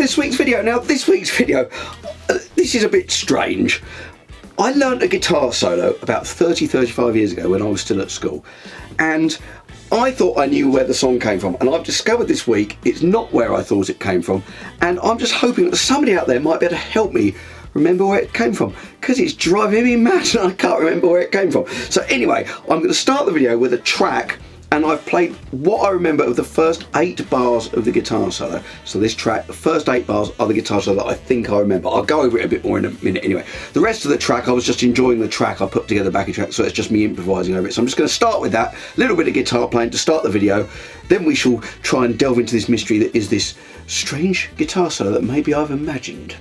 this week's video. Now, this week's video, this is a bit strange. I learnt a guitar solo about 35 years ago when I was still at school, and I thought I knew where the song came from, and I've discovered this week it's not where I thought it came from, and I'm just hoping that somebody out there might be able to help me remember where it came from, because it's driving me mad and I can't remember where it came from. So anyway, I'm going to start the video with a track, and I've played what I remember of the first 8 bars of the guitar solo. So this track, the first 8 bars are the guitar solo that I think I remember. I'll go over it a bit more in a minute anyway. The rest of the track, I was just enjoying the track. I put together a backing track, so it's just me improvising over it. So I'm just going to start with that little bit of guitar playing to start the video. Then we shall try and delve into this mystery that is this strange guitar solo that maybe I've imagined.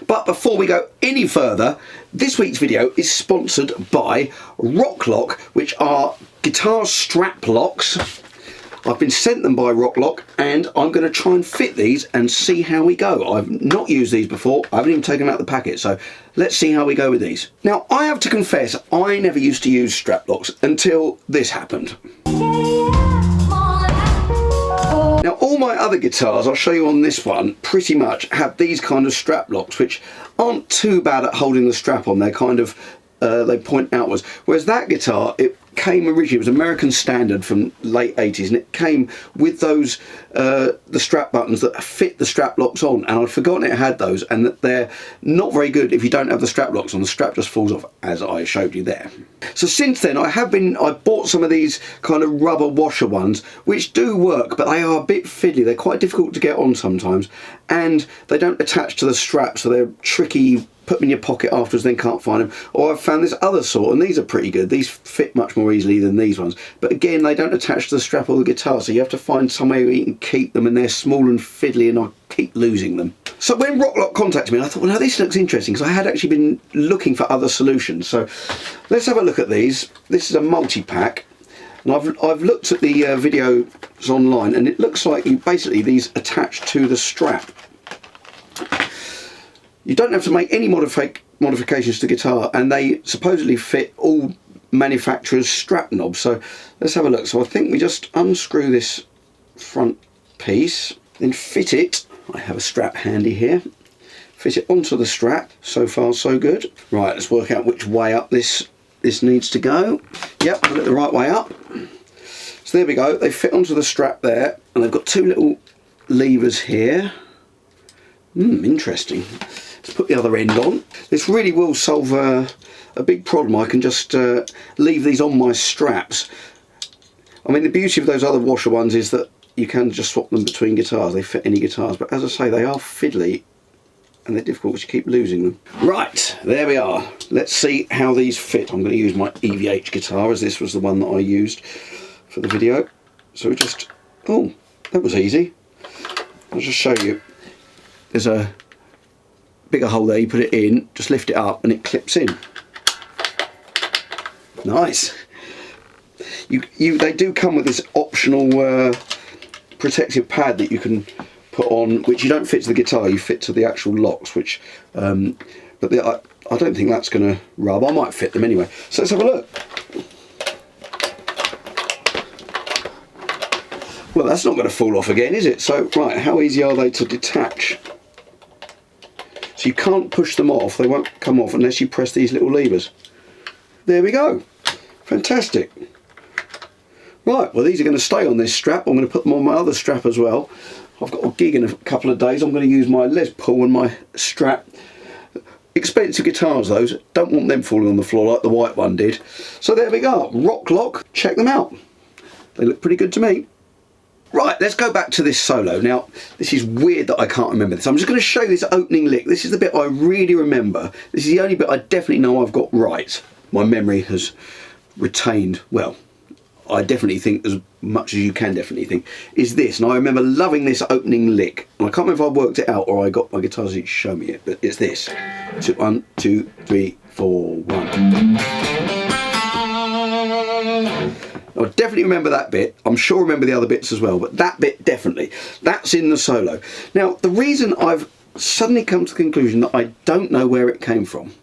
But before we go any further, this week's video is sponsored by Rock Lock, which are guitar strap locks. I've been sent them by Rock Lock, and I'm going to try and fit these and see how we go. I've not used these before. I haven't even taken them out of the packet, so let's see how we go with these. Now, I have to confess, I never used to use strap locks until this happened. Now, all my other guitars, I'll show you on this one, pretty much have these kind of strap locks, which aren't too bad at holding the strap on. They're kind of, they point outwards. Whereas that guitar, it came originally, it was American standard from late 80s, and it came with those, the strap buttons that fit the strap locks on, and I'd forgotten it had those, and that they're not very good if you don't have the strap locks on. The strap just falls off, as I showed you there. So since then, I bought some of these kind of rubber washer ones, which do work, but they are a bit fiddly. They're quite difficult to get on sometimes, and they don't attach to the strap, so they're tricky. Put them in your pocket afterwards, then can't find them. Or I've found this other sort, and these are pretty good. These fit much more easily than these ones, but again, they don't attach to the strap of the guitar, so you have to find somewhere where you can keep them, and they're small and fiddly, and I keep losing them. So when Rock Lock contacted me, I thought, well, now this looks interesting, because I had actually been looking for other solutions. So let's have a look at these. This is a multi-pack, and I've looked at the videos online, and it looks like basically these attach to the strap. You don't have to make any modifications to the guitar, and they supposedly fit all manufacturers' strap knobs. So let's have a look. So I think we just unscrew this front piece, then fit it. I have a strap handy here. Fit it onto the strap. So far, so good. Right, let's work out which way up this needs to go. Yep, put it the right way up. So there we go. They fit onto the strap there, and they've got 2 little levers here. Interesting. Let's put the other end on. This really will solve a big problem. I can just leave these on my straps. I mean, the beauty of those other washer ones is that you can just swap them between guitars. They fit any guitars, but as I say, they are fiddly and they're difficult because you keep losing them. Right, there we are. Let's see how these fit. I'm going to use my EVH guitar, as this was the one that I used for the video. So we just, oh, that was easy. I'll just show you. There's a bigger hole there, you put it in, just lift it up and it clips in. Nice. They do come with this optional protective pad that you can put on, which you don't fit to the guitar, you fit to the actual locks, which but I don't think that's going to rub. I might fit them anyway. So let's have a look. Well, that's not going to fall off again, is it? So, right, how easy are they to detach? So you can't push them off, they won't come off unless you press these little levers. There we go. Fantastic. Right, well, these are going to stay on this strap. I'm going to put them on my other strap as well. I've got a gig in a couple of days. I'm going to use my Les Paul and my strap. Expensive guitars, those. Don't want them falling on the floor like the white one did. So there we go. Rock Lock. Check them out. They look pretty good to me. Right, let's go back to this solo. Now, this is weird that I can't remember this. I'm just going to show you this opening lick. This is the bit I really remember. This is the only bit I definitely know I've got right. My memory has retained, well, I definitely think as much as you can definitely think, is this. And I remember loving this opening lick. And I can't remember if I worked it out or I got my guitars to show me it, but it's this. 1, 2, 3, 4, 1. I definitely remember that bit. I'm sure I remember the other bits as well, but that bit definitely. That's in the solo. Now, the reason I've suddenly come to the conclusion that I don't know where it came from,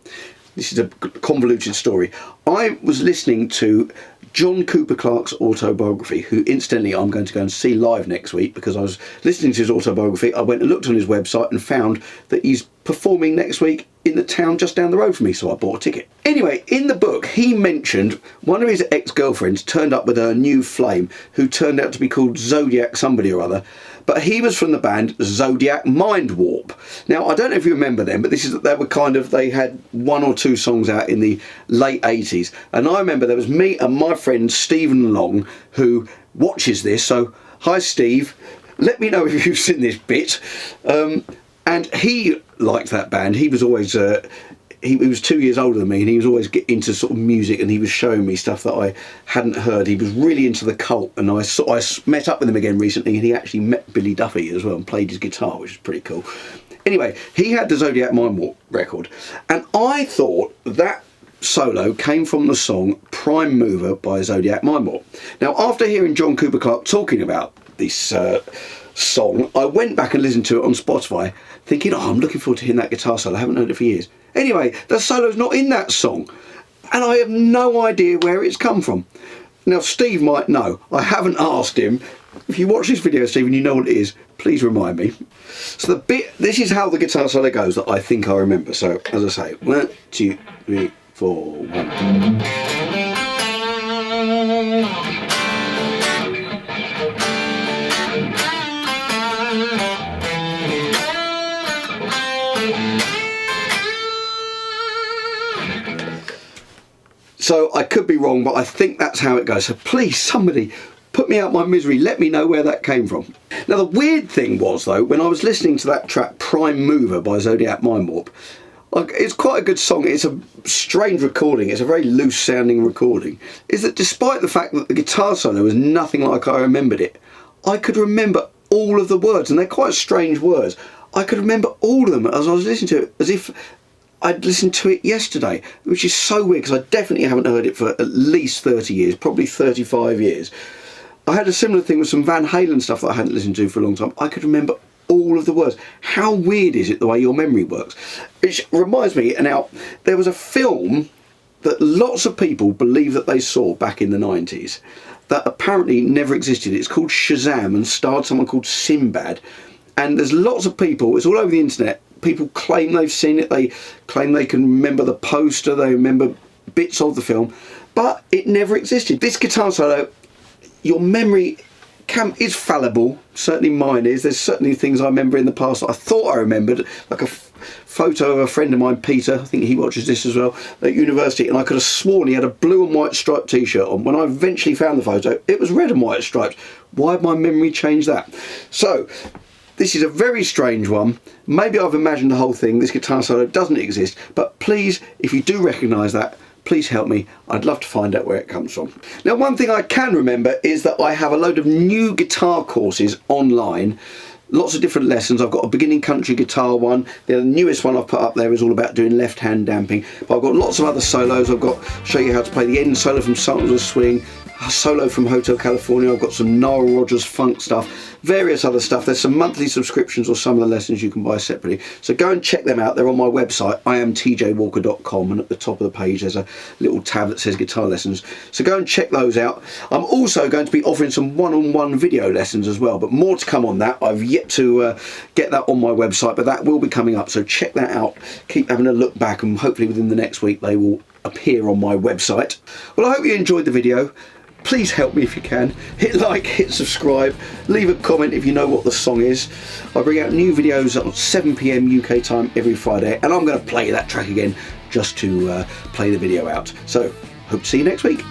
this is a convoluted story. I was listening to John Cooper Clarke's autobiography, who incidentally I'm going to go and see live next week, because I was listening to his autobiography. I went and looked on his website and found that he's performing next week in the town just down the road from me, so I bought a ticket. Anyway, in the book he mentioned one of his ex-girlfriends turned up with her new flame, who turned out to be called Zodiac somebody or other, but he was from the band Zodiac Mindwarp. Now, I don't know if you remember them, but they had 1 or 2 songs out in the late 80s, and I remember there was me and my friend Stephen Long, who watches this, so hi Steve, let me know if you've seen this bit. And he liked that band. He was always he was 2 years older than me, and he was always getting into sort of music, and he was showing me stuff that I hadn't heard. He was really into the Cult, and I met up with him again recently, and he actually met Billy Duffy as well and played his guitar, which is pretty cool. Anyway, he had the Zodiac Mindwarp record, and I thought that solo came from the song Prime Mover by Zodiac Mindwarp. Now, after hearing John Cooper Clarke talking about this song, I went back and listened to it on Spotify, thinking, oh, I'm looking forward to hearing that guitar solo. I haven't heard it for years. Anyway, the solo's not in that song, and I have no idea where it's come from. Now, Steve might know. I haven't asked him. If you watch this video, Steve, and you know what it is, please remind me. So this is how the guitar solo goes that I think I remember. So, as I say, 1, 2, 3, 4, 1. So I could be wrong, but I think that's how it goes. So please, somebody, put me out my misery. Let me know where that came from. Now, the weird thing was, though, when I was listening to that track, Prime Mover by Zodiac Mindwarp, it's quite a good song. It's a strange recording. It's a very loose-sounding recording. Is that despite the fact that the guitar solo was nothing like I remembered it, I could remember all of the words, and they're quite strange words. I could remember all of them as I was listening to it, as if I'd listened to it yesterday, which is so weird because I definitely haven't heard it for at least 30 years, probably 35 years. I had a similar thing with some Van Halen stuff that I hadn't listened to for a long time. I could remember all of the words. How weird is it the way your memory works? Which reminds me, now, there was a film that lots of people believe that they saw back in the 90s that apparently never existed. It's called Shazam and starred someone called Sinbad. And there's lots of people, it's all over the internet, people claim they've seen it, they claim they can remember the poster, they remember bits of the film, but it never existed. This guitar solo, your memory is fallible, certainly mine is. There's certainly things I remember in the past that I thought I remembered, like a photo of a friend of mine, Peter, I think he watches this as well, at university, and I could have sworn he had a blue and white striped t-shirt on. When I eventually found the photo, it was red and white striped. Why had my memory changed that? So, This is a very strange one. Maybe I've imagined the whole thing. This guitar solo doesn't exist, but please, if you do recognise that, please help me. I'd love to find out where it comes from. Now, one thing I can remember is that I have a load of new guitar courses online. Lots of different lessons. I've got a beginning country guitar one. The newest one I've put up there is all about doing left hand damping. But I've got lots of other solos. I've got show you how to play the end solo from Sultans of Swing, a solo from Hotel California. I've got some Nile Rodgers funk stuff, various other stuff. There's some monthly subscriptions or some of the lessons you can buy separately. So go and check them out. They're on my website, iamtjwalker.com, and at the top of the page there's a little tab that says guitar lessons. So go and check those out. I'm also going to be offering some one-on-one video lessons as well, but more to come on that. I've yet to get that on my website, but that will be coming up, so check that out. Keep having a look back, and hopefully within the next week they will appear on my website. Well, I hope you enjoyed the video. Please help me if you can. Hit like, hit subscribe, leave a comment if you know what the song is. I bring out new videos at 7 PM UK time every Friday, and I'm going to play that track again just to play the video out. So, hope to see you next week.